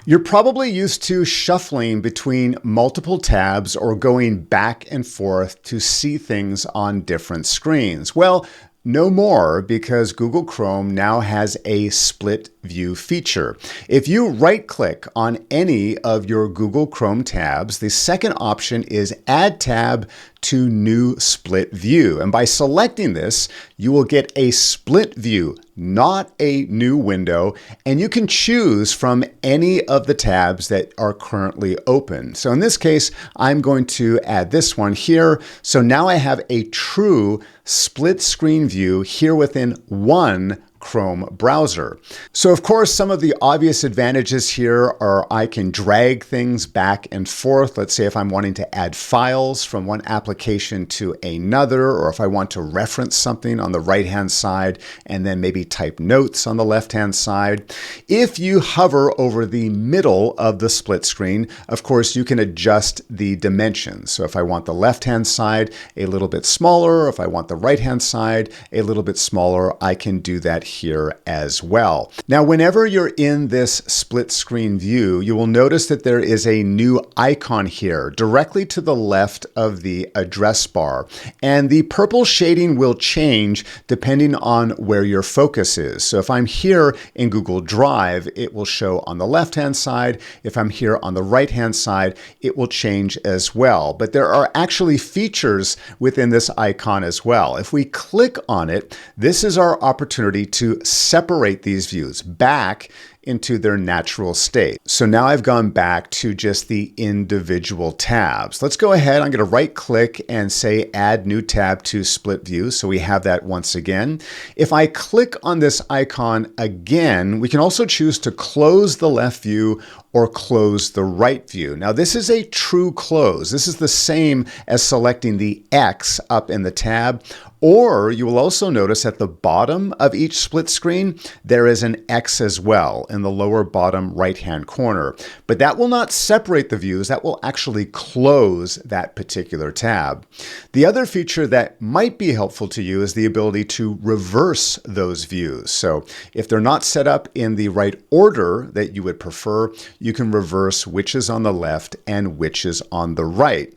You're probably used to shuffling between multiple tabs or going back and forth to see things on different screens. Well, no more, because Google Chrome now has a split view feature. If you right-click on any of your Google Chrome tabs, the second option is Add Tab to New Split View. And by selecting this, you will get a split view, not a new window, and you can choose from any of the tabs that are currently open. So in this case, I'm going to add this one here. So now I have a true split screen view here within one Chrome browser. So of course, some of the obvious advantages here are I can drag things back and forth. Let's say if I'm wanting to add files from one application to another, or if I want to reference something on the right-hand side and then maybe type notes on the left-hand side. If you hover over the middle of the split screen, of course, you can adjust the dimensions. So if I want the left-hand side a little bit smaller, if I want the right-hand side a little bit smaller, I can do that here as well. Now, whenever you're in this split screen view, you will notice that there is a new icon here directly to the left of the address bar. And the purple shading will change depending on where your focus is. So if I'm here in Google Drive, it will show on the left-hand side. If I'm here on the right-hand side, it will change as well. But there are actually features within this icon as well. If we click on it, this is our opportunity to separate these views back into their natural state. So now I've gone back to just the individual tabs. Let's go ahead. I'm going to right click and say add new tab to split view. So we have that once again. If I click on this icon again, we can also choose to close the left view or close the right view. Now this is a true close. This is the same as selecting the X up in the tab, or you will also notice at the bottom of each split screen, there is an X as well in the lower bottom right-hand corner. But that will not separate the views, that will actually close that particular tab. The other feature that might be helpful to you is the ability to reverse those views. So if they're not set up in the right order that you would prefer, you can reverse which is on the left and which is on the right.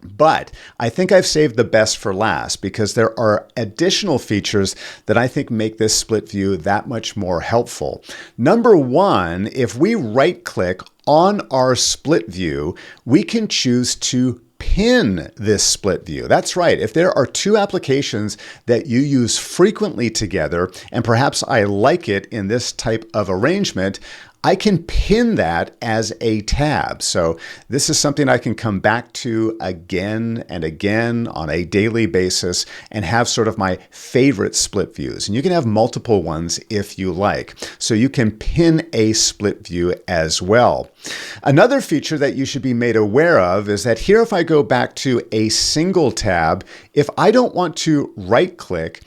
But I think I've saved the best for last, because there are additional features that I think make this split view that much more helpful. Number one, if we right click on our split view, we can choose to pin this split view. That's right. If there are two applications that you use frequently together, and perhaps I like it in this type of arrangement, I can pin that as a tab. So this is something I can come back to again and again on a daily basis and have sort of my favorite split views. And you can have multiple ones if you like. So you can pin a split view as well. Another feature that you should be made aware of is that here, if I go back to a single tab, if I don't want to right click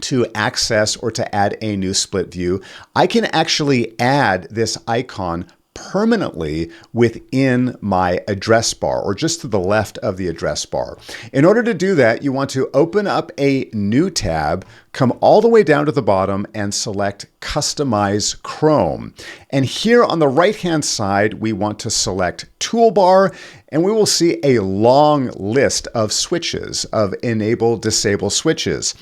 to access or to add a new split view, I can actually add this icon permanently within my address bar, or just to the left of the address bar. In order to do that, you want to open up a new tab, come all the way down to the bottom and select Customize Chrome. And here on the right-hand side, we want to select Toolbar, and we will see a long list of switches, of enable, disable switches.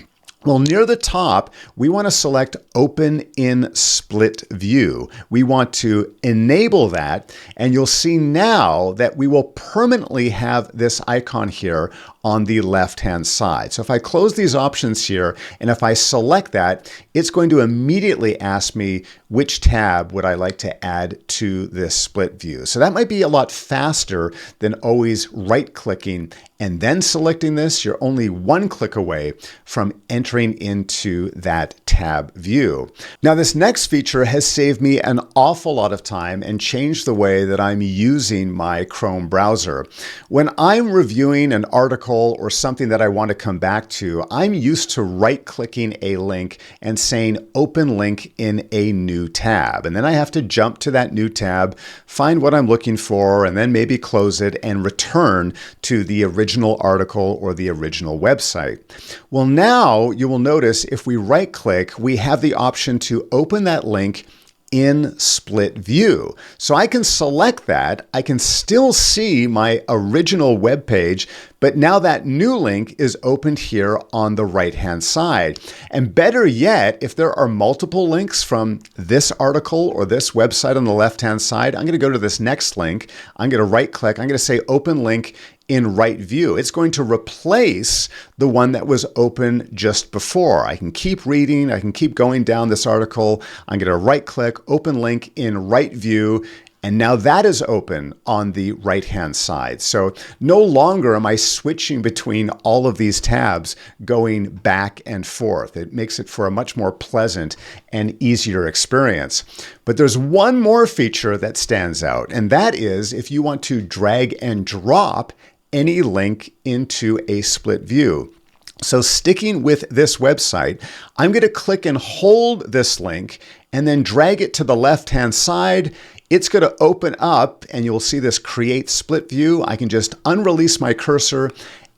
Well, near the top, we want to select Open in Split View. We want to enable that, and you'll see now that we will permanently have this icon here on the left-hand side. So if I close these options here, and if I select that, it's going to immediately ask me which tab would I like to add to this split view. So that might be a lot faster than always right-clicking and then selecting this. You're only one click away from entering into that tab view. Now, this next feature has saved me an awful lot of time and changed the way that I'm using my Chrome browser. When I'm reviewing an article or something that I want to come back to, I'm used to right-clicking a link and saying Open Link in a new tab. And then I have to jump to that new tab, find what I'm looking for, and then maybe close it and return to the original article or the original website. Well, now you will notice if we right-click, we have the option to open that link in split view. So I can select that. I can still see my original web page, but now that new link is opened here on the right-hand side. And better yet, if there are multiple links from this article or this website on the left-hand side, I'm going to go to this next link. I'm going to right-click. I'm going to say Open Link in Right View. It's going to replace the one that was open just before. I can keep reading. I can keep going down this article. I'm going to right-click, Open Link in Right View, and now that is open on the right-hand side. So no longer am I switching between all of these tabs going back and forth. It makes it for a much more pleasant and easier experience. But there's one more feature that stands out, and that is if you want to drag and drop any link into a split view. So sticking with this website, I'm going to click and hold this link and then drag it to the left-hand side. It's going to open up and you'll see this create split view. I can just unrelease my cursor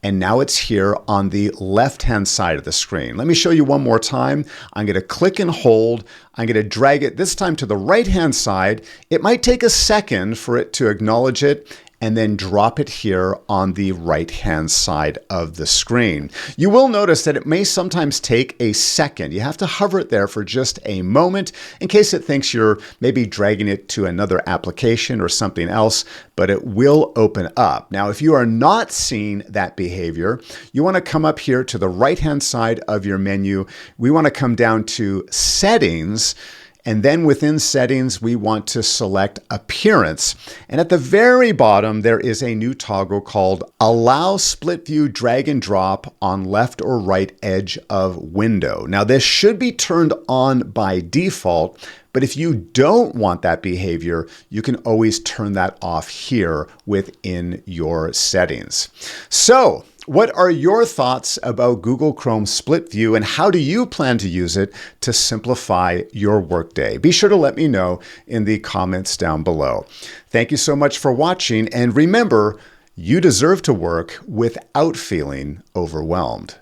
and now it's here on the left-hand side of the screen. Let me show you one more time. I'm going to click and hold. I'm going to drag it this time to the right-hand side. It might take a second for it to acknowledge it, and then drop it here on the right-hand side of the screen. You will notice that it may sometimes take a second. You have to hover it there for just a moment in case it thinks you're maybe dragging it to another application or something else, but it will open up. Now, if you are not seeing that behavior, you want to come up here to the right-hand side of your menu. We want to come down to Settings, and then within Settings, we want to select Appearance. And at the very bottom, there is a new toggle called Allow Split View Drag and Drop on Left or Right Edge of Window. Now, this should be turned on by default, but if you don't want that behavior, you can always turn that off here within your settings. So, what are your thoughts about Google Chrome Split View and how do you plan to use it to simplify your workday? Be sure to let me know in the comments down below. Thank you so much for watching, and remember, you deserve to work without feeling overwhelmed.